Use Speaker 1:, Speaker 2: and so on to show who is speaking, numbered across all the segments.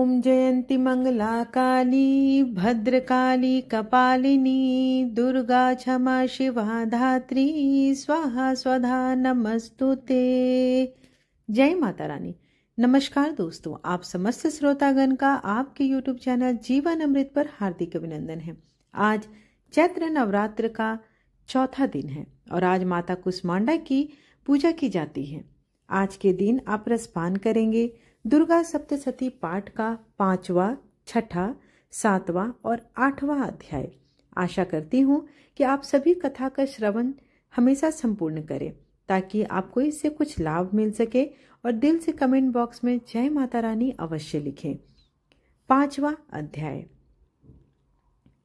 Speaker 1: ओम जयंती मंगला काली भद्रकाली कपालिनी दुर्गा क्षमा शिवा धात्री स्वाहा स्वधा नमस्तुते। जय माता रानी। नमस्कार दोस्तों, आप समस्त श्रोतागण का आपके YouTube चैनल जीवन अमृत पर हार्दिक अभिनंदन है। आज चैत्र नवरात्र का चौथा दिन है और आज माता कुष्मांडा की पूजा की जाती है। आज के दिन आप रसपान करेंगे दुर्गा सप्तशती पाठ का 5वां, 6ठा, 7वां और 8वां अध्याय। आशा करती हूँ कि आप सभी कथा का श्रवण हमेशा संपूर्ण करें ताकि आपको इससे कुछ लाभ मिल सके और दिल से कमेंट बॉक्स में जय माता रानी अवश्य लिखें। 5वां अध्याय।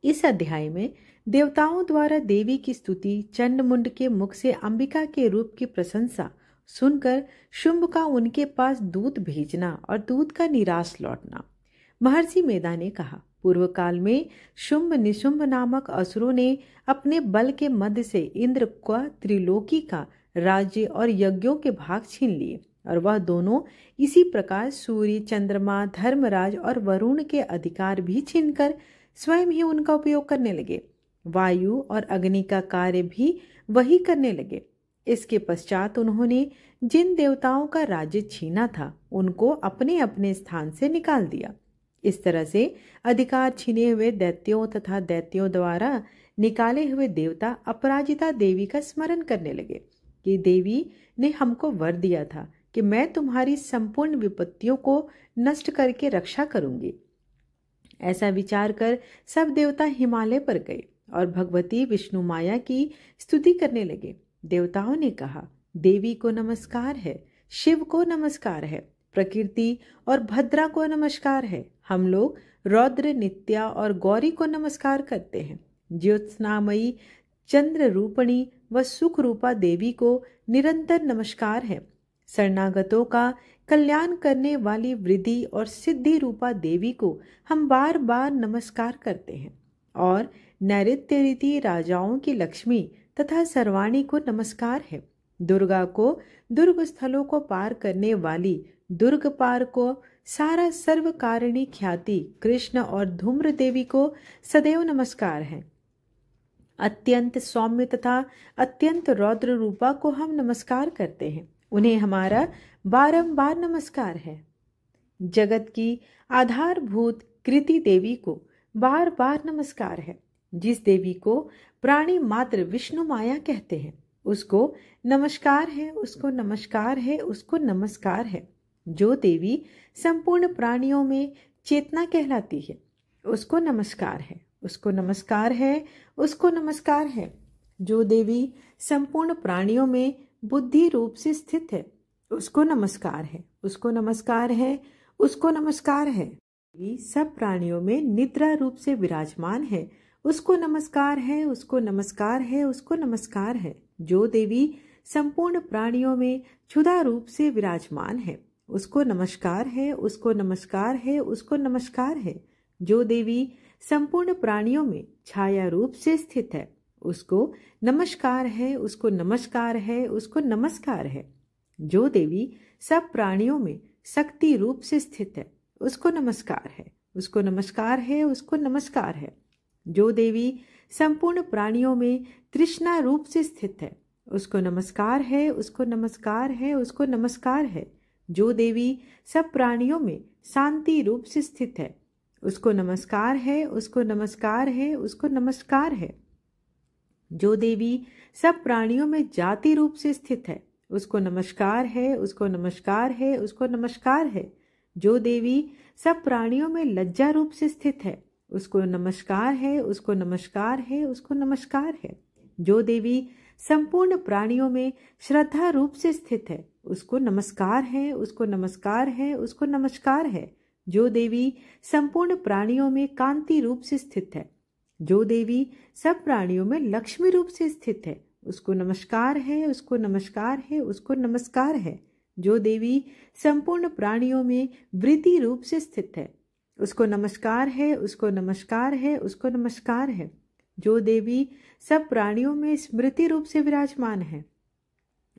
Speaker 1: इस अध्याय में देवताओं द्वारा देवी की स्तुति, चंडमुंड के मुख से अंबिका के रूप की प्रशंसा सुनकर शुंभ का उनके पास दूत भेजना और दूत का निराश लौटना। महर्षि मेधा ने कहा, पूर्व काल में शुंभ निशुंभ नामक असुरों ने अपने बल के मध्य से इंद्र का त्रिलोकी का राज्य और यज्ञों के भाग छीन लिए और वह दोनों इसी प्रकार सूर्य, चंद्रमा, धर्मराज और वरुण के अधिकार भी छीनकर स्वयं ही उनका उपयोग करने लगे। वायु और अग्नि का कार्य भी वही करने लगे। इसके पश्चात उन्होंने जिन देवताओं का राज्य छीना था उनको अपने अपने स्थान से निकाल दिया। इस तरह से अधिकार छीने हुए दैत्यों तथा दैत्यों द्वारा निकाले हुए देवता अपराजिता देवी का स्मरण करने लगे कि देवी ने हमको वर दिया था कि मैं तुम्हारी संपूर्ण विपत्तियों को नष्ट करके रक्षा करूंगी। ऐसा विचार कर सब देवता हिमालय पर गए और भगवती विष्णु माया की स्तुति करने लगे। देवताओं ने कहा, देवी को नमस्कार है, शिव को नमस्कार है, प्रकृति और भद्रा को नमस्कार है। हम लोग रौद्र, नित्या और गौरी को नमस्कार करते हैं। ज्योत्स्नामयी, चंद्र रूपणी व सुख रूपा देवी को निरंतर नमस्कार है। शरणागतों का कल्याण करने वाली वृद्धि और सिद्धि रूपा देवी को हम बार बार नमस्कार करते हैं। और नैऋत्य रीति राजाओं की लक्ष्मी तथा सर्वाणी को नमस्कार है। दुर्गा को दुर्ग स्थलों को पार करने वाली दुर्ग पार को सारा सर्व कारिणी ख्याति कृष्ण और धूम्र देवी को सदैव नमस्कार है। अत्यंत सौम्य तथा अत्यंत रौद्र रूपा को हम नमस्कार करते हैं। उन्हें हमारा बारंबार नमस्कार है। जगत की आधारभूत कृति देवी को बार बार नमस्कार है। जिस देवी को प्राणी मात्र विष्णु माया कहते हैं उसको नमस्कार है, उसको नमस्कार है, उसको नमस्कार है। जो देवी संपूर्ण प्राणियों में चेतना कहलाती है उसको नमस्कार है, उसको नमस्कार है, उसको नमस्कार है। जो देवी संपूर्ण प्राणियों में बुद्धि रूप से स्थित है उसको नमस्कार है, उसको नमस्कार है, उसको नमस्कार है। देवी सब प्राणियों में निद्रा रूप से विराजमान है उसको नमस्कार है, उसको नमस्कार है, उसको नमस्कार है। जो देवी संपूर्ण प्राणियों में क्षुधा रूप से विराजमान है उसको नमस्कार है, उसको नमस्कार है, उसको नमस्कार है। जो देवी संपूर्ण प्राणियों में छाया रूप से स्थित है उसको नमस्कार है, उसको नमस्कार है, उसको नमस्कार है। जो देवी सब प्राणियों में शक्ति रूप से स्थित है उसको नमस्कार है, उसको नमस्कार है, उसको नमस्कार है। जो देवी संपूर्ण प्राणियों में तृष्णा रूप से स्थित है उसको नमस्कार है, उसको नमस्कार है, उसको नमस्कार है। जो देवी सब प्राणियों में शांति रूप से स्थित है उसको नमस्कार है, उसको नमस्कार है, उसको नमस्कार है। जो देवी सब प्राणियों में जाति रूप से स्थित है उसको नमस्कार है, उसको नमस्कार है, उसको नमस्कार है। जो देवी सब प्राणियों में लज्जा रूप से स्थित है उसको नमस्कार है, उसको नमस्कार है, उसको नमस्कार है। जो देवी संपूर्ण प्राणियों में श्रद्धा रूप से स्थित है उसको नमस्कार है, उसको नमस्कार है, उसको नमस्कार है। जो देवी संपूर्ण प्राणियों में कांति रूप से स्थित है, जो देवी सब प्राणियों में लक्ष्मी रूप से स्थित है उसको नमस्कार है, उसको नमस्कार है, उसको नमस्कार है। जो देवी संपूर्ण प्राणियों में वृद्धि रूप से स्थित है उसको नमस्कार है, उसको नमस्कार है, उसको नमस्कार है। जो देवी सब प्राणियों में स्मृति रूप से विराजमान है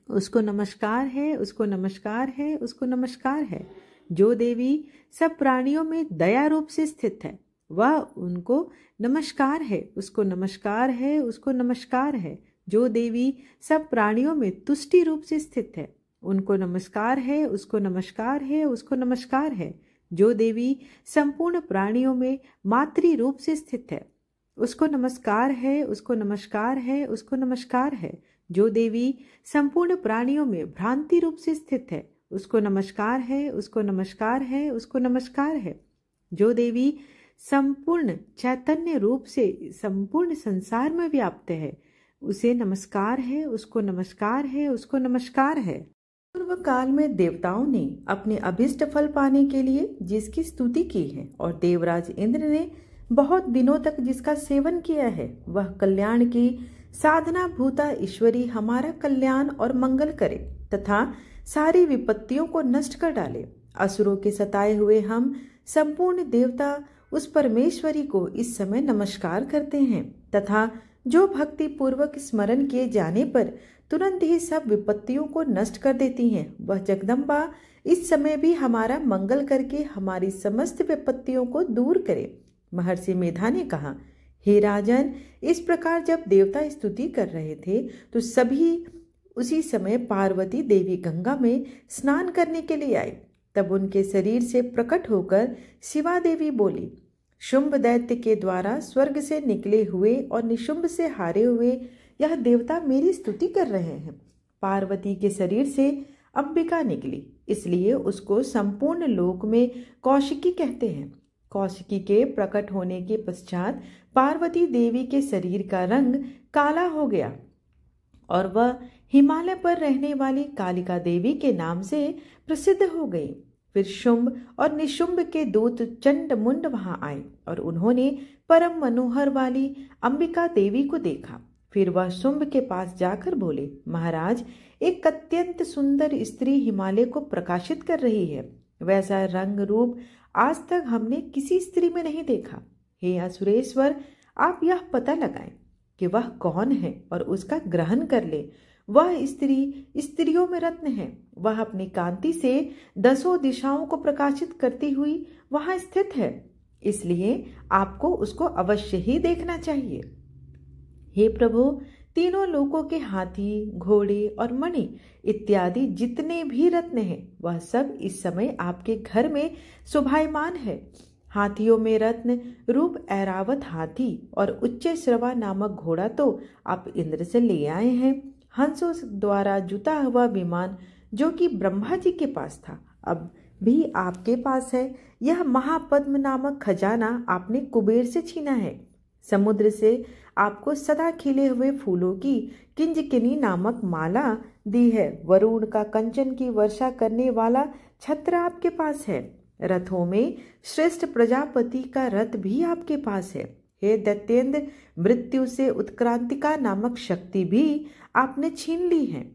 Speaker 1: उसको नमस्कार है, उसको नमस्कार है, उसको नमस्कार है। जो देवी सब प्राणियों में दया रूप से स्थित है, वह उनको नमस्कार है, उसको नमस्कार है, उसको नमस्कार है। जो देवी सब प्राणियों में तुष्टि रूप से स्थित है, उनको नमस्कार है, उसको नमस्कार है, उसको नमस्कार है। जो देवी संपूर्ण प्राणियों में मातृ रूप से स्थित है, उसको नमस्कार है, उसको नमस्कार है, उसको नमस्कार है। जो देवी संपूर्ण प्राणियों में भ्रांति रूप से स्थित है, उसको नमस्कार है, उसको नमस्कार है, उसको नमस्कार है। जो देवी संपूर्ण चैतन्य रूप से संपूर्ण संसार में व्याप्त है, उसे नमस्कार है, उसको नमस्कार है, उसको नमस्कार है। पूर्व काल में देवताओं ने अपने अभिष्ट फल पाने के लिए जिसकी स्तुति की है और देवराज इंद्र ने बहुत दिनों तक जिसका सेवन किया है, वह कल्याण की साधना भूता ईश्वरी हमारा कल्याण और मंगल करे तथा सारी विपत्तियों को नष्ट कर डाले। असुरों के सताए हुए हम संपूर्ण देवता उस परमेश्वरी को इस समय नमस्कार करते हैं तथा जो भक्ति पूर्वक स्मरण किए जाने पर तुरंत ही सब विपत्तियों को नष्ट कर देती हैं, वह जगदम्बा इस समय भी हमारा मंगल करके हमारी समस्त विपत्तियों को दूर करे। महर्षि मेधा ने कहा, हे राजन, इस प्रकार जब देवता स्तुति कर रहे थे तो सभी उसी समय पार्वती देवी गंगा में स्नान करने के लिए आई। तब उनके शरीर से प्रकट होकर शिवा देवी बोली, शुंभ दैत्य के द्वारा स्वर्ग से निकले हुए और निशुंभ से हारे हुए यह देवता मेरी स्तुति कर रहे हैं। पार्वती के शरीर से अंबिका निकली, इसलिए उसको संपूर्ण लोक में कौशिकी कहते हैं। कौशिकी के प्रकट होने के पश्चात पार्वती देवी के शरीर का रंग काला हो गया और वह हिमालय पर रहने वाली कालिका देवी के नाम से प्रसिद्ध हो गई। फिर शुंभ और निशुंभ के दूत चंड मुंड वहां आए और उन्होंने परम मनोहर वाली अंबिका देवी को देखा। फिर वह शुंभ के पास जाकर बोले, महाराज, एक अत्यंत सुंदर स्त्री हिमालय को प्रकाशित कर रही है। वैसा रंग रूप आज तक हमने किसी स्त्री में नहीं देखा। हे असुरेश्वर, आप यह पता लगाएं कि वह कौन है और उसका ग्रहण कर ले। वह स्त्री स्त्रियों में रत्न है। वह अपनी कांति से 10 दिशाओं को प्रकाशित करती हुई वहां स्थित है, इसलिए आपको उसको अवश्य ही देखना चाहिए। हे प्रभु, तीनों लोकों के हाथी, घोड़े और मणि इत्यादि जितने भी रत्न हैं, वह सब इस समय आपके घर में शोभायमान है। हाथियों में रत्न रूप ऐरावत हाथी और उच्च श्रवा नामक घोड़ा तो आप इंद्र से ले आए हैं। हंसों द्वारा जुता हुआ विमान जो कि ब्रह्मा जी के पास था, अब भी आपके पास है। यह महापद्म नामक खजाना आपने कुबेर से छीना है। समुद्र से आपको सदा खिले हुए फूलों की किंजकिनी नामक माला दी है। वरुण का कंचन की वर्षा करने वाला छत्र आपके पास है। रथों में श्रेष्ठ प्रजापति का रथ भी आपके पास है। हे दैत्येंद्र, मृत्यु से उत्क्रांतिका नामक शक्ति भी आपने छीन ली है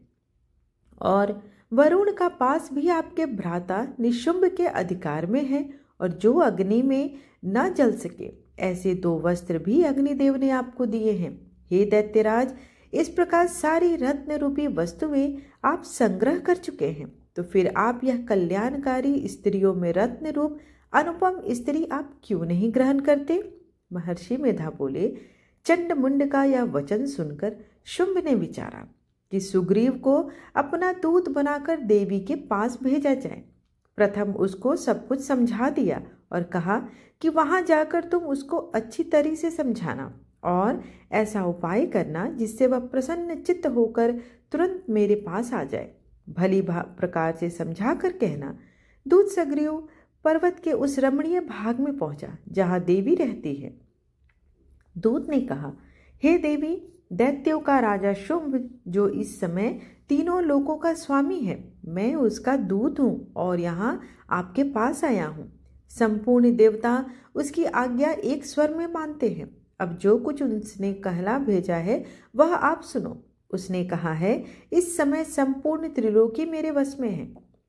Speaker 1: और वरुण का पास भी आपके भ्राता निशुंभ के अधिकार में है और जो अग्नि में न जल सके ऐसे 2 वस्त्र भी अग्निदेव ने आपको दिए हैं। हे दैत्यराज, इस प्रकार सारी रत्न रूपी वस्तुएं आप संग्रह कर चुके हैं, तो फिर आप यह कल्याणकारी स्त्रियों में रत्न रूप अनुपम स्त्री आप क्यों नहीं ग्रहण करते? महर्षि मेधा बोले, चंड मुंड का यह वचन सुनकर शुंभ ने विचारा कि सुग्रीव को अपना दूत बनाकर देवी के पास भेजा जाए। प्रथम उसको सब कुछ समझा दिया और कहा कि वहां जाकर तुम उसको अच्छी तरह से समझाना और ऐसा उपाय करना जिससे वह प्रसन्न चित्त होकर तुरंत मेरे पास आ जाए। भली प्रकार से समझा कर कहना। दूत सुग्रीव पर्वत के उस रमणीय भाग में पहुंचा जहां देवी रहती है। दूत ने कहा, हे देवी, दैत्यों का राजा शुंभ जो इस समय तीनों लोकों का स्वामी है, मैं उसका दूत हूँ और यहाँ आपके पास आया हूँ। संपूर्ण देवता उसकी आज्ञा एक स्वर में मानते हैं। अब जो कुछ उसने कहला भेजा है वह आप सुनो। उसने कहा है, इस समय संपूर्ण त्रिलोकी मेरे वश में है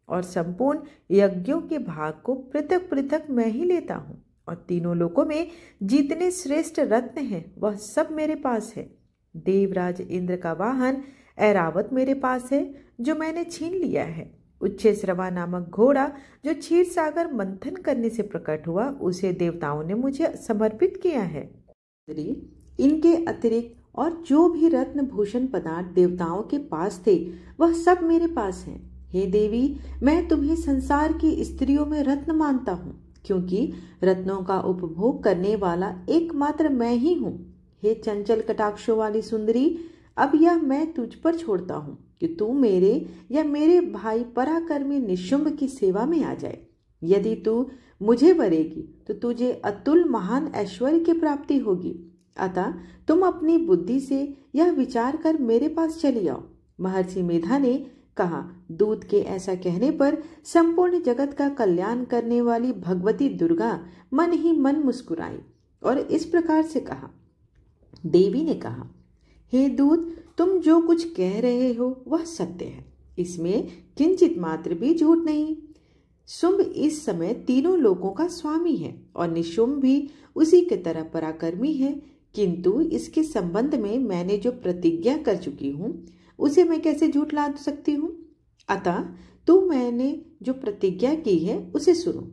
Speaker 1: और संपूर्ण यज्ञों के भाग को पृथक पृथक मैं ही लेता हूँ और तीनों लोकों में जितने श्रेष्ठ रत्न हैं वह सब मेरे पास है। देवराज इंद्र का वाहन ऐरावत मेरे पास है जो मैंने छीन लिया है। उच्चैःश्रवा नामक घोड़ा जो क्षीर सागर मंथन करने से प्रकट हुआ, उसे देवताओं ने मुझे समर्पित किया है। इनके अतिरिक्त और जो भी रत्न भूषण पदार्थ देवताओं के पास थे, वह सब मेरे पास हैं। हे देवी, मैं तुम्हें संसार की स्त्रियों में रत्न मानता हूँ, क्योंकि रत्नों का उपभोग करने वाला एकमात्र मैं ही हूँ। हे चंचल कटाक्षों वाली सुंदरी, अब यह मैं तुझ पर छोड़ता हूँ कि तू मेरे या मेरे भाई पराक्रमी निशुंभ की सेवा में आ जाए। यदि तू मुझे वरेगी तो तुझे अतुल महान ऐश्वर्य की प्राप्ति होगी। अतः तुम अपनी बुद्धि से यह विचार कर मेरे पास चली आओ। महर्षि मेधा ने कहा। दूत के ऐसा कहने पर संपूर्ण जगत का कल्याण करने वाली भगवती दुर्गा मन ही मन मुस्कुराई और इस प्रकार से कहा। देवी ने कहा, हे दूत, तुम जो कुछ कह रहे हो वह सत्य है, इसमें किंचित मात्र भी झूठ नहीं। शुंभ इस समय तीनों लोकों का स्वामी है और निशुंभ भी उसी की तरह पराक्रमी है, किंतु इसके संबंध में मैंने जो प्रतिज्ञा कर चुकी हूँ उसे मैं कैसे झूठला सकती हूँ। अतः तू मैंने जो प्रतिज्ञा की है उसे सुनो।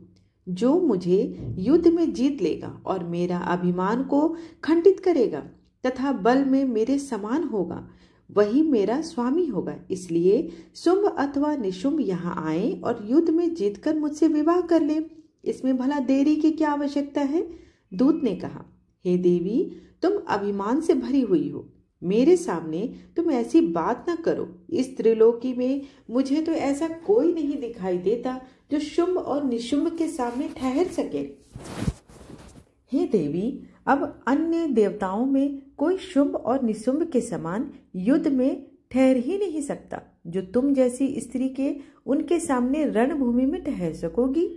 Speaker 1: जो मुझे युद्ध में जीत लेगा और मेरा अभिमान को खंडित करेगा तथा बल में मेरे समान होगा, वही मेरा स्वामी होगा। इसलिए शुंभ अथवा निशुंभ यहाँ आए और युद्ध में जीतकर मुझसे विवाह कर ले, इसमें भला देरी की क्या आवश्यकता है। दूत ने कहा, हे देवी, तुम अभिमान से भरी हुई हो, मेरे सामने तुम ऐसी बात न करो। इस त्रिलोकी में मुझे तो ऐसा कोई नहीं दिखाई देता जो शुंभ और निशुंभ के सामने ठहर सके। हे देवी, अब अन्य देवताओं में कोई शुंभ और निशुंभ के समान युद्ध में ठहर ही नहीं सकता। जो तुम जैसी स्त्री के उनके सामने रणभूमि में ठहर सकोगी।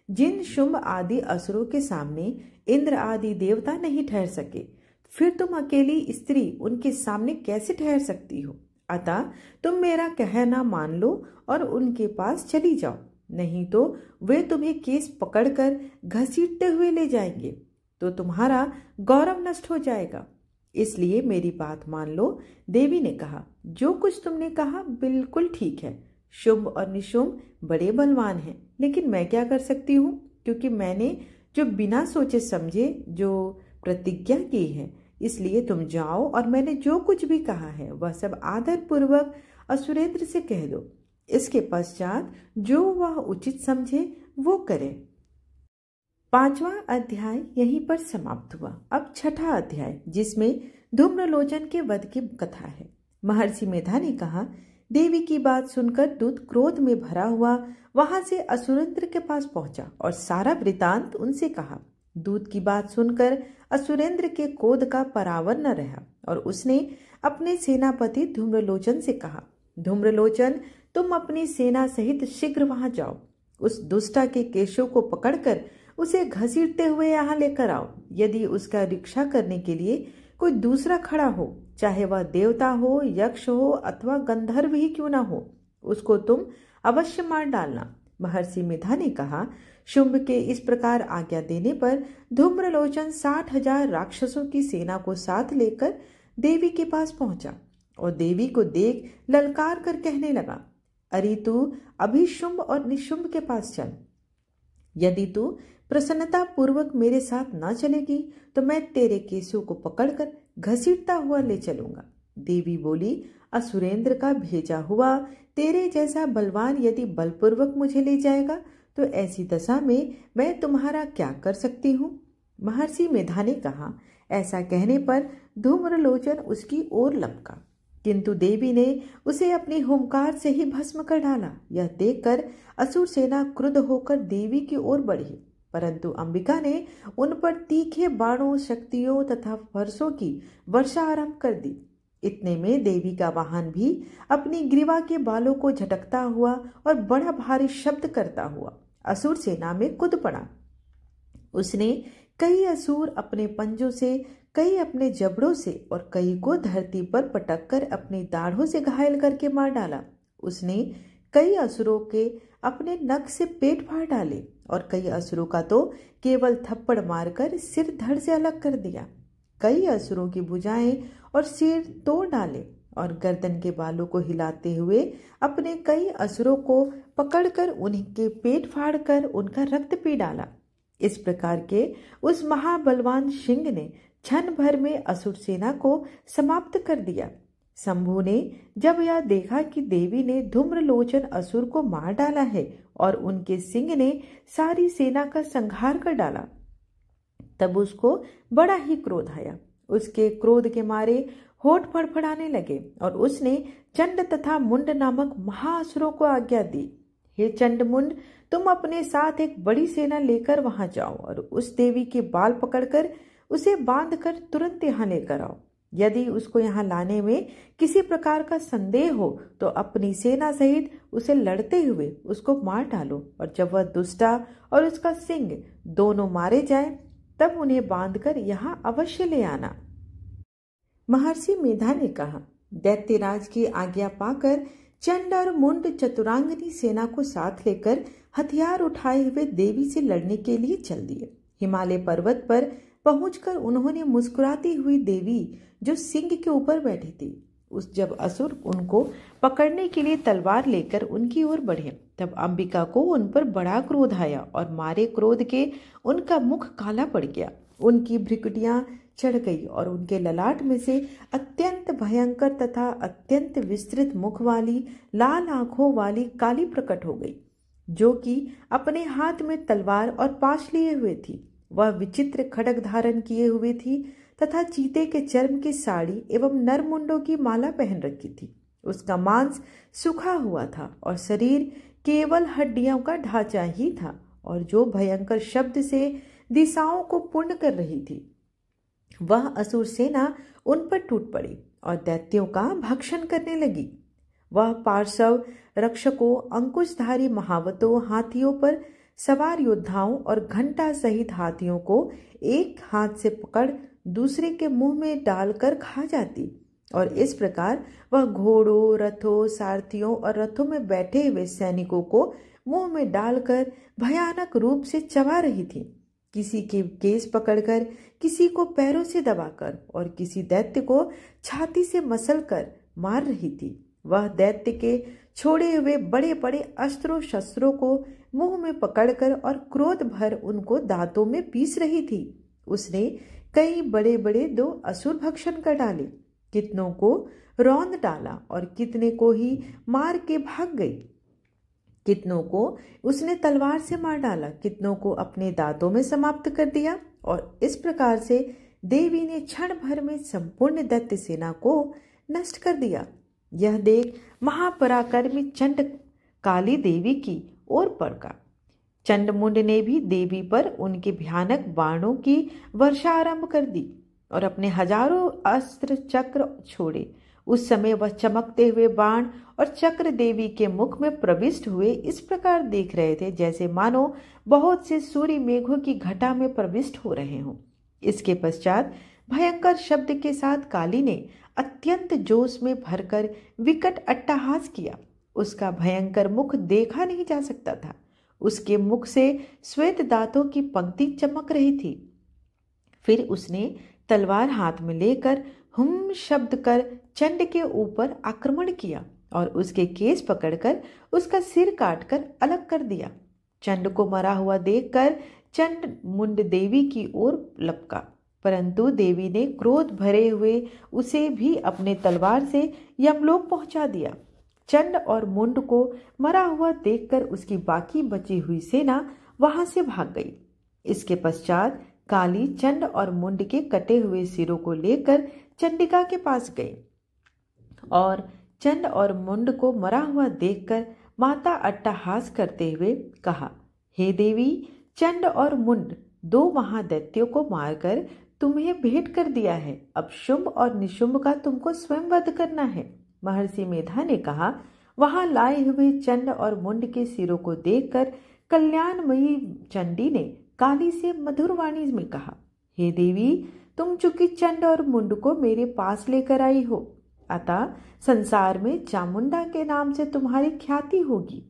Speaker 1: जिन शुंभ आदि असुरों के सामने इंद्र आदि देवता नहीं ठहर सके, फिर तुम अकेली स्त्री उनके सामने कैसे ठहर सकती हो। अतः तुम मेरा कहना मान लो और उनके पास चली जाओ, नहीं तो वे तुम्हें केस पकड़कर घसीटते हुए ले जाएंगे, तो तुम्हारा गौरव नष्ट हो जाएगा। इसलिए मेरी बात मान लो। देवी ने कहा, जो कुछ तुमने कहा बिल्कुल ठीक है। शुंभ और निशुंभ बड़े बलवान हैं, लेकिन मैं क्या कर सकती हूँ, क्योंकि मैंने जो बिना सोचे समझे जो प्रतिज्ञा की है। इसलिए तुम जाओ और मैंने जो कुछ भी कहा है वह सब आदर पूर्वक असुरेंद्र से कह दो। इसके पश्चात जो वह उचित समझे वो करे। 5वां अध्याय यहीं पर समाप्त हुआ। अब 6ठा अध्याय, जिसमें धूम्रलोचन के वध की कथा है। महर्षि मेधा ने कहा, देवी की बात सुनकर दूत क्रोध में भरा हुआ वहां से असुरेंद्र के पास पहुंचा और सारा वृतांत उनसे कहा। दूत की बात सुनकर असुरेंद्र के क्रोध का परावर न रहा और उसने अपने सेनापति धूम्रलोचन से कहा, धूम्रलोचन, तुम अपनी सेना सहित शीघ्र वहां जाओ। उस दुष्टा के केशों को पकड़कर उसे घसीटते हुए यहाँ लेकर आओ। यदि उसका रक्षा करने के लिए कोई दूसरा खड़ा हो, चाहे वह देवता हो, यक्ष हो अथवा गंधर्व ही क्यों ना हो, उसको तुम अवश्य मार डालना। महर्षि मेधा ने कहा। शुंभ के इस प्रकार आज्ञा देने पर धूम्रलोचन 60,000 राक्षसों की सेना को साथ लेकर देवी के पास पहुंचा और देवी को देख ललकार कर कहने लगा, अरे तू अभी शुंभ और निशुंभ के पास चल। यदि तू प्रसन्नता पूर्वक मेरे साथ न चलेगी तो मैं तेरे केसों को पकड़कर घसीटता हुआ ले चलूंगा। देवी बोली, असुरेंद्र का भेजा हुआ तेरे जैसा बलवान यदि बलपूर्वक मुझे ले जाएगा तो ऐसी दशा में मैं तुम्हारा क्या कर सकती हूँ। महर्षि मेधा ने कहा। ऐसा कहने पर धूम्रलोचन उसकी ओर लपका, किंतु देवी ने उसे अपनी हुंकार से ही भस्म कर डाला। यह देखकर असुर सेना क्रुद्ध होकर देवी की ओर बढ़ी, परंतु अंबिका ने उन पर तीखे बाणों, शक्तियों तथा फरसों की वर्षा आरंभ कर दी। इतने में देवी का वाहन भी अपनी ग्रीवा के बालों को झटकता हुआ और बड़ा भारी शब्द करता हुआ असुर सेना में कूद पड़ा। उसने कई असुर अपने पंजों से, कई अपने जबड़ों से और कई को धरती पर पटककर अपनी दाढ़ों से घायल करके मार डाला। उसने कई असुरों के अपने नख से पेट फाड़ डाले और कई असुरों का तो केवल थप्पड़ मारकर सिर धड़ से अलग कर दिया। कई असुरों की भुजाएं और सिर तोड़ डाले और गर्दन के बालों को हिलाते हुए अपने कई असुरों को पकड़कर उनके पेट फाड़कर उनका रक्त पी डाला। इस प्रकार के उस महाबलवान सिंह ने क्षण भर में असुर सेना को समाप्त कर दिया। शंभु ने जब यह देखा कि देवी ने धूम्रलोचन असुर को मार डाला है और उनके सिंह ने सारी सेना का संहार कर डाला, तब उसको बड़ा ही क्रोध आया। उसके क्रोध के मारे होठ फड़फड़ाने लगे और उसने चंड तथा मुंड नामक महाअसुरों को आज्ञा दी, हे चंड मुंड, तुम अपने साथ एक बड़ी सेना लेकर वहां जाओ और उस देवी के बाल पकड़कर उसे बांधकर तुरंत यहाँ लेकर आओ। यदि उसको यहाँ लाने में किसी प्रकार का संदेह हो तो अपनी सेना सहित उसे लड़ते हुए उसको मार डालो, और जब वह दुष्टा और उसका सिंह दोनों मारे जाएं, तब उन्हें बांधकर यहाँ अवश्य ले आना। महर्षि मेधा ने कहा, दैत्यराज की आज्ञा पाकर चंड और मुंड चतुरांगनी सेना को साथ लेकर हथियार उठाए हुए देवी से लड़ने के लिए चल दिए। हिमालय पर्वत पर पहुंचकर उन्होंने मुस्कुराती हुई देवी जो सिंह के ऊपर बैठी थी, जब असुर उनको पकड़ने के लिए तलवार लेकर उनकी ओर बढ़े, तब अंबिका को उन पर बड़ा क्रोध आया और मारे क्रोध के उनका मुख काला पड़ गया। उनकी भ्रुकुटियां चढ़ गई और उनके ललाट में से अत्यंत भयंकर तथा अत्यंत विस्तृत मुख वाली लाल आंखों वाली काली प्रकट हो गई, जो कि अपने हाथ में तलवार और पाश लिए हुए थी। वह विचित्र खड्ग धारण किए हुए थी तथा चीते के चर्म की साड़ी एवं नरमुंडों की माला पहन रखी थी। उसका मांस सूखा हुआ था और शरीर केवल हड्डियों का ढांचा ही था, और जो भयंकर शब्द से दिशाओं को पूर्ण कर रही थी। वह असुर सेना उन पर टूट पड़ी और दैत्यों का भक्षण करने लगी। वह पार्श्व रक्षकों, अंकुशधारी महावतों, हाथियों पर सवार योद्धाओं और घंटा सहित हाथियों को एक हाथ से पकड़ दूसरे के मुंह में डालकर खा जाती, और इस प्रकार वह घोड़ों, रथों, सारथियों और रथों में बैठे हुए सैनिकों को मुंह में डालकर भयानक रूप से चबा रही थी। किसी के केस पकड़कर, किसी को पैरों से दबाकर और किसी दैत्य को छाती से मसलकर मार रही थी। वह दैत्य के छोड़े हुए बड़े बड़े अस्त्रों शस्त्रों को मुंह में पकड़कर और क्रोध भर उनको दांतों में पीस रही थी। उसने कई बड़े बड़े 2 असुर भक्षण कर डाले, कितनों को रौंद डाला और कितने को ही मार के भाग गई। कितनों को उसने तलवार से मार डाला, कितनों को अपने दांतों में समाप्त कर दिया, और इस प्रकार से देवी ने क्षण भर में संपूर्ण दैत्य सेना को नष्ट कर दिया। यह देख महापराक्रमी चंड काली देवी की ओर पड़का। चंडमुंड ने भी देवी पर उनके भयानक बाणों की वर्षा आरंभ कर दी और अपने हजारों अस्त्र चक्र छोड़े। उस समय वह चमकते हुए बाण और चक्र देवी के मुख में प्रविष्ट हुए इस प्रकार देख रहे थे जैसे मानो बहुत से सूर्य मेघों की घटा में प्रविष्ट हो रहे हों। इसके पश्चात भयंकर शब्द के साथ काली ने अत्यंत जोश में भरकर विकट अट्टहास किया। उसका भयंकर मुख देखा नहीं जा सकता था। उसके मुख से श्वेत दांतों की पंक्ति चमक रही थी। फिर उसने तलवार हाथ में लेकर हुम शब्द कर चंड के ऊपर आक्रमण किया और उसके केस पकड़कर उसका सिर काटकर अलग कर दिया। चंड को मरा हुआ देखकर चंड मुंड देवी की ओर लपका, परंतु देवी ने क्रोध भरे हुए उसे भी अपने तलवार से यमलोक पहुंचा दिया। चंड और मुंड को मरा हुआ देखकर उसकी बाकी बची हुई सेना वहां से भाग गई। इसके पश्चात काली चंड और मुंड के कटे हुए सिरों को लेकर चंडिका के पास गई और चंड और मुंड को मरा हुआ देखकर माता अट्टहास करते हुए कहा, हे देवी, चंड और मुंड 2 महादैत्यों को मारकर तुम्हें भेंट कर दिया है। अब शुंभ और निशुंभ का तुमको स्वयं वध करना है। महर्षि मेधा ने कहा, वहां लाए हुए चंड और मुंड के सिरों को देखकर कल्याणमयी चंडी ने काली से मधुर वाणी में कहा, हे देवी, तुम चूंकि चंड और मुंड को मेरे पास लेकर आई हो, अतः संसार में चामुंडा के नाम से तुम्हारी ख्याति होगी।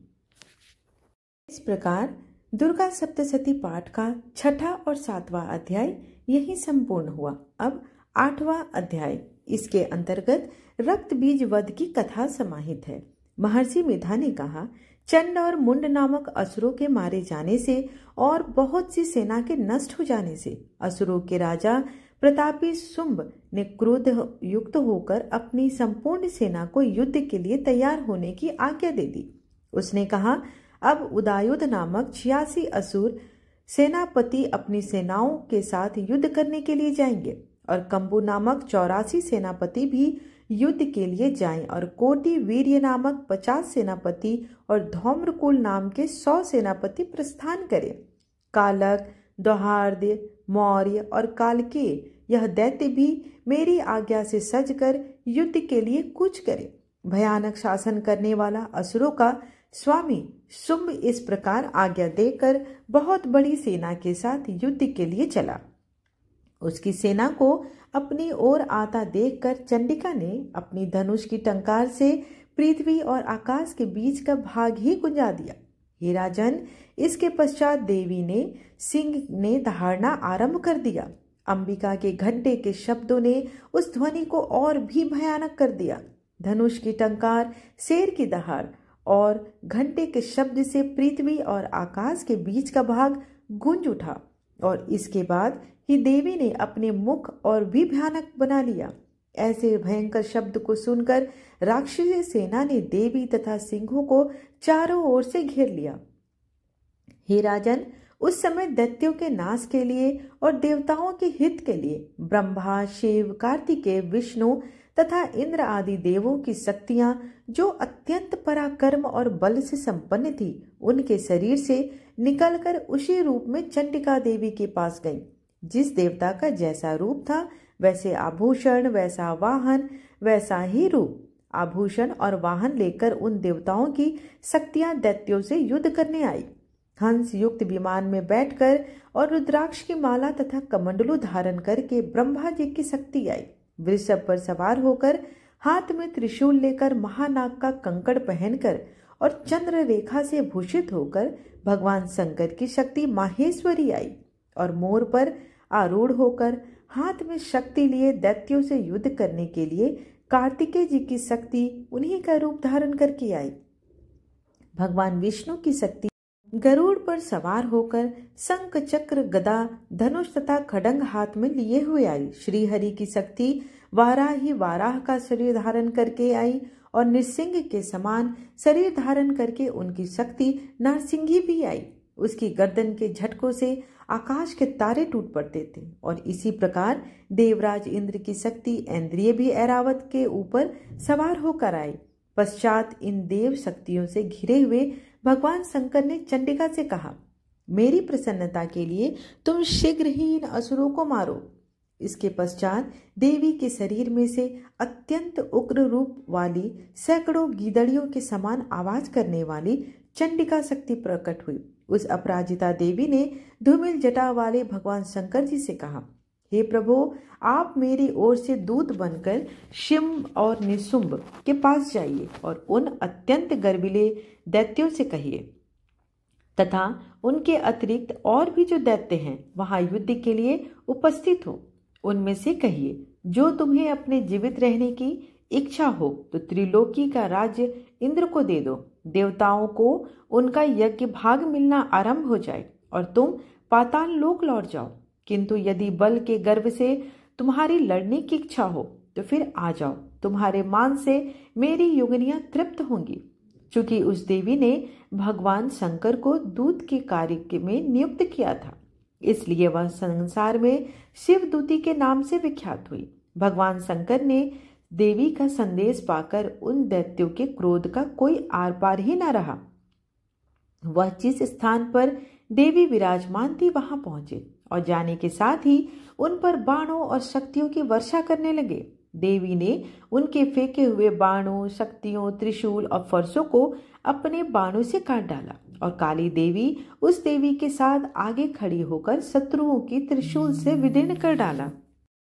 Speaker 1: इस प्रकार दुर्गा सप्तशती पाठ का 6ठा और 7वां अध्याय यही संपूर्ण हुआ। अब 8वां अध्याय। इसके अंतर्गत रक्त बीज वध की कथा समाहित है। महर्षि मेधा ने कहा, चंड और मुंड नामक असुरों के मारे जाने से और बहुत सी सेना के नष्ट हो जाने से असुरों के राजा प्रतापी शुंभ ने क्रोध युक्त होकर अपनी संपूर्ण सेना को युद्ध के लिए तैयार होने की आज्ञा दे दी। उसने कहा, अब उदायुध नामक 86 असुर सेनापति अपनी सेनाओं के साथ युद्ध करने के लिए जाएंगे और कंबु नामक 84 सेनापति भी युद्ध के लिए जाएं और कोटि वीर्य नामक 50 सेनापति और धौम्रकुल नाम के 100 सेनापति प्रस्थान करें। कालक, दोहार्द, मौर्य और कालकेय यह दैत्य भी मेरी आज्ञा से सजकर युद्ध के लिए कूच करे। भयानक शासन करने वाला असुरों का स्वामी शुंभ इस प्रकार आज्ञा देकर बहुत बड़ी सेना के साथ युद्ध के लिए चला। उसकी सेना को अपनी ओर आता देखकर चंडिका ने अपनी धनुष की टंकार से पृथ्वी और आकाश के बीच का भाग ही गुंजा दिया। हे राजन, इसके पश्चात देवी ने सिंह ने दहाड़ना आरंभ कर दिया। अंबिका के घंटे के शब्दों ने उस ध्वनि को और भी भयानक कर दिया। धनुष की टंकार, शेर की दहाड़ और घंटे के शब्द से पृथ्वी और आकाश के बीच का भाग गूंज उठा और इसके बाद ही देवी ने अपने मुख और भी भयानक बना लिया। ऐसे भयंकर शब्द को सुनकर राक्षसी सेना ने देवी तथा सिंहों को चारों ओर से घेर लिया। हे राजन, उस समय दैत्यों के नाश के लिए और देवताओं के हित के लिए ब्रह्मा, शिव, कार्तिकेय, विष्णु तथा इंद्र आदि देवों की शक्तियां जो अत्यंत पराक्रम और बल से संपन्न थी, उनके शरीर से निकलकर उसी रूप में चंडिका देवी के पास गईं। जिस देवता का जैसा रूप था वैसे आभूषण, वैसा वाहन, वैसा ही रूप, आभूषण और वाहन लेकर उन देवताओं की शक्तियां दैत्यों से युद्ध करने आई। हंस युक्त विमान में बैठकर और रुद्राक्ष की माला तथा कमंडलू धारण करके ब्रह्मा जी की शक्ति आई। वृषभ पर सवार होकर, हाथ में त्रिशूल लेकर, महानाग का कंकड़ पहनकर और चंद्र रेखा से भूषित होकर भगवान शंकर की शक्ति माहेश्वरी आई और मोर पर आरूढ़ होकर हाथ में शक्ति लिए दैत्यों से युद्ध करने के लिए कार्तिकेय जी की शक्ति उन्हीं का रूप धारण करके आई। भगवान विष्णु की शक्ति गरुड़ पर सवार होकर शंख, चक्र, गदा, धनुष तथा खड्ग हाथ में लिए हुए आई। श्री हरि की शक्ति वाराही वाराह का शरीर धारण करके आई और नृसिंह के समान शरीर धारण करके उनकी शक्ति नरसिंही भी आई। उसकी गर्दन के झटकों से आकाश के तारे टूट पड़ते थे और इसी प्रकार देवराज इंद्र की शक्ति इंद्रिय भी ऐरावत के ऊपर सवार होकर आई। पश्चात इन देव शक्तियों से घिरे हुए भगवान शंकर ने चंडिका से कहा, मेरी प्रसन्नता के लिए तुम शीघ्र ही इन असुरों को मारो। इसके पश्चात देवी के शरीर में से अत्यंत उग्र रूप वाली सैकड़ों गीदड़ियों के समान आवाज करने वाली चंडिका शक्ति प्रकट हुई। उस अपराजिता देवी ने धूमिल जटा वाले भगवान शंकर जी से कहा, हे प्रभु, आप मेरी ओर से दूत बनकर शिव और निशुंभ के पास जाइए और उन अत्यंत गर्विले दैत्यों से कहिए तथा उनके अतिरिक्त और भी जो दैत्य हैं वहां युद्ध के लिए उपस्थित हो, उनमें से कहिए, जो तुम्हें अपने जीवित रहने की इच्छा हो तो त्रिलोकी का राज्य इंद्र को दे दो। देवताओं को उनका यज्ञ भाग मिलना आरंभ हो जाए और तुम पाताल लोक लौट जाओ। किंतु यदि बल के गर्व से तुम्हारी लड़ने की इच्छा हो तो फिर आ जाओ, तुम्हारे मान से मेरी योगिनियां तृप्त होंगी। चूंकि उस देवी ने भगवान शंकर को दूत के कार्य में नियुक्त किया था, इसलिए वह संसार में शिवदूती के नाम से विख्यात हुई। भगवान शंकर ने देवी का संदेश पाकर उन दैत्यों के क्रोध का कोई आर पार ही न रहा। वह जिस स्थान पर देवी विराजमान थी वहां पहुंचे और जाने के साथ ही उन पर बाणों और शक्तियों की वर्षा करने लगे। देवी ने उनके फेंके हुए बाणों, शक्तियों, त्रिशूल और फरसों को अपने बाणों से काट डाला और काली देवी उस देवी के साथ आगे खड़ी होकर शत्रुओं की त्रिशूल से विदीर्ण कर डाला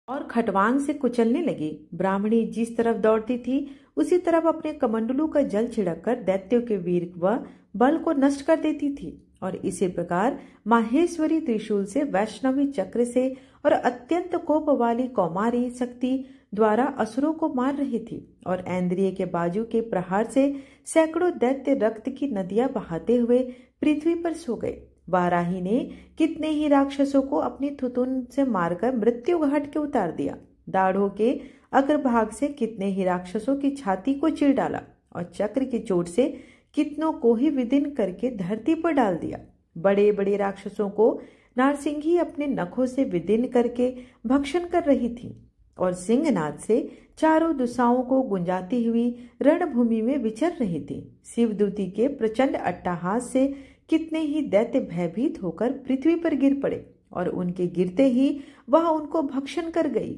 Speaker 1: और खटवांग से कुचलने लगी। ब्राह्मणी जिस तरफ दौड़ती थी उसी तरफ अपने कमंडलू का जल छिड़ककर दैत्यों के वीर व बल को नष्ट कर देती थी। और इसी प्रकार माहेश्वरी त्रिशूल से, वैष्णवी चक्र से और अत्यंत कोप वाली कौमारी शक्ति द्वारा असुरों को मार रही थी। और ऐन्द्रिय के बाजू के प्रहार से सैकड़ों दैत्य रक्त की नदियां बहाते हुए पृथ्वी पर सो गए। वाराही ने कितने ही राक्षसों को अपनी थुतुन से मारकर मृत्यु घाट के उतार दिया। दाढ़ों के अग्रभाग से कितने ही राक्षसों की छाती को चीर डाला और चक्र की चोट से कितनों को ही विदीर्ण करके धरती पर डाल दिया। बड़े बड़े राक्षसों को नारसिंही अपने नखों से विदीर्ण करके भक्षण कर रही थी और सिंहनाद से चारों दिशाओं को गुंजाती हुई रणभूमि में विचर रही थी। शिवदूती के प्रचंड अट्टहास से कितने ही दैत्य भयभीत होकर पृथ्वी पर गिर पड़े और उनके गिरते ही वह उनको भक्षण कर गई।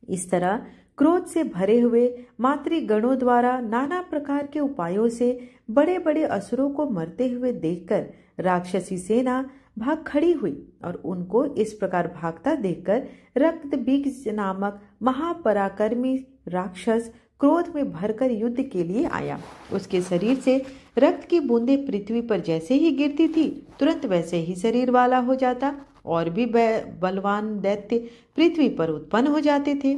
Speaker 1: इस तरह क्रोध से भरे हुए मातृगणों द्वारा नाना प्रकार के उपायों से बड़े बड़े असुरों को मरते हुए देखकर राक्षसी सेना भाग खड़ी हुई और उनको इस प्रकार भागता देखकर रक्तबीज नामक महापराक्रमी राक्षस क्रोध में भरकर युद्ध के लिए आया। उसके शरीर से रक्त की बूंदें पृथ्वी पर जैसे ही गिरती थी तुरंत वैसे ही शरीर वाला हो जाता और भी बलवान दैत्य पृथ्वी पर उत्पन्न हो जाते थे।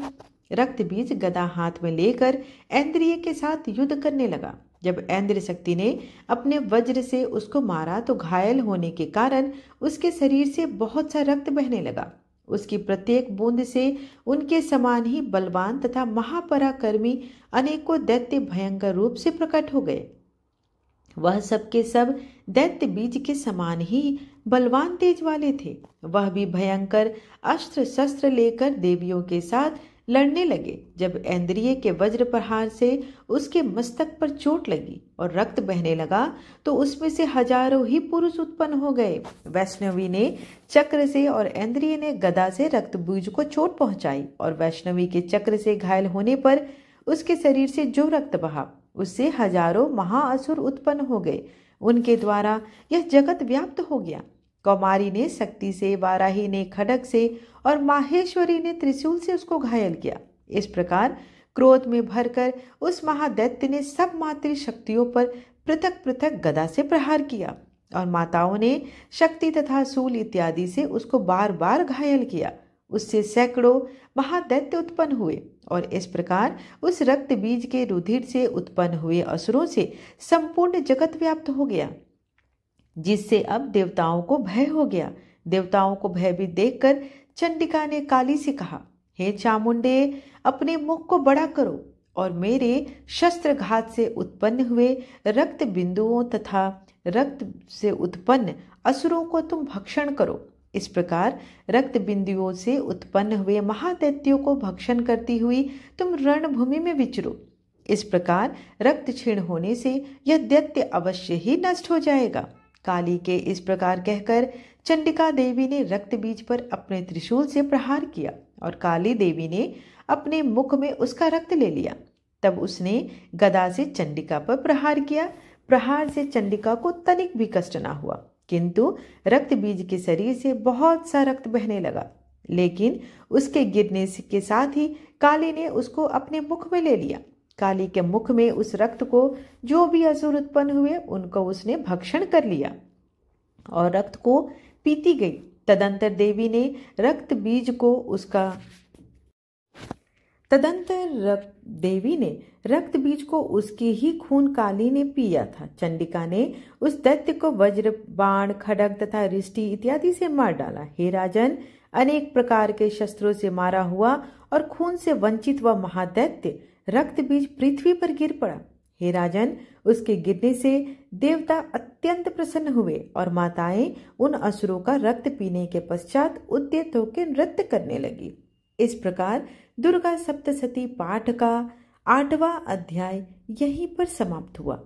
Speaker 1: रक्त बीज गदा हाथ में लेकर ऐन्द्रिय के साथ युद्ध करने लगा। जब ऐन्द्र शक्ति ने अपने वज्र से उसको मारा तो घायल होने के कारण उसके शरीर से बहुत सा रक्त बहने लगा। उसकी प्रत्येक बूंद से उनके समान ही बलवान तथा महापराक्रमी अनेकों दैत्य भयंकर रूप से प्रकट हो गए। वह सबके सब दैत्य बीज के समान ही बलवान तेज वाले थे। वह भी भयंकर अस्त्र शस्त्र लेकर देवियों के साथ लड़ने लगे। जब ऐन्द्रिय के वज्र प्रहार से उसके मस्तक पर चोट लगी और रक्त बहने लगा तो उसमें से हजारों ही पुरुष उत्पन्न हो गए। वैष्णवी ने चक्र से और ऐन्द्रिय ने गदा से रक्तबीज को चोट पहुंचाई और वैष्णवी के चक्र से घायल होने पर उसके शरीर से जो रक्त बहा उससे हजारों महाअसुर उत्पन्न हो गए। उनके द्वारा यह जगत व्याप्त हो गया। कौमारी ने शक्ति से, वाराही ने खड्ग से और माहेश्वरी ने त्रिशूल से उसको घायल किया। इस प्रकार क्रोध में भरकर उस महादैत्य ने सब मातृ शक्तियों पर पृथक पृथक गदा से प्रहार किया और माताओं ने शक्ति तथा शूल इत्यादि से उसको बार बार घायल किया। उससे सैकड़ों महादैत्य उत्पन्न हुए और इस प्रकार उस रक्त बीज के रुधिर से उत्पन्न हुए असुरों से संपूर्ण जगत व्याप्त हो गया, जिससे अब देवताओं को भय हो गया। देवताओं को भयभीत देखकर चंडिका ने काली से कहा, हे चामुंडे, अपने मुख को बड़ा करो और मेरे शस्त्रघात से उत्पन्न हुए रक्त बिंदुओं तथा रक्त से उत्पन्न असुरों को तुम भक्षण करो। इस प्रकार रक्त बिंदुओं से उत्पन्न हुए महादैत्यों को भक्षण करती हुई तुम रणभूमि में विचरो। इस प्रकार रक्त क्षीण होने से यह दैत्य अवश्य ही नष्ट हो जाएगा। काली के इस प्रकार कहकर चंडिका देवी ने रक्त बीज पर अपने त्रिशूल से प्रहार किया और काली देवी ने अपने मुख में उसका रक्त ले लिया। तब उसने गदा से चंडिका पर प्रहार किया। प्रहार से चंडिका को तनिक भी कष्ट न हुआ, किंतु रक्त बीज के शरीर से बहुत सा रक्त बहने लगा। लेकिन उसके गिरने के साथ ही काली ने उसको अपने मुख में ले लिया। काली के मुख में उस रक्त को जो भी असुर उत्पन्न हुए उनको उसने भक्षण कर लिया और रक्त को पीती गई। तदंतर देवी ने रक्त बीज को उसके ही खून काली ने पिया था। चंडिका ने उस दैत्य को वज्र, बाण, खड्ग तथा रिष्टि इत्यादि से मार डाला। हे राजन, अनेक प्रकार के शस्त्रों से मारा हुआ और खून से वंचित वह महादैत्य रक्त बीज पृथ्वी पर गिर पड़ा। हे राजन, उसके गिरने से देवता अत्यंत प्रसन्न हुए और माताएं उन असुरों का रक्त पीने के पश्चात उद्यत होकर नृत्य करने लगी। इस प्रकार दुर्गा सप्तशती पाठ का 8वां अध्याय यहीं पर समाप्त हुआ।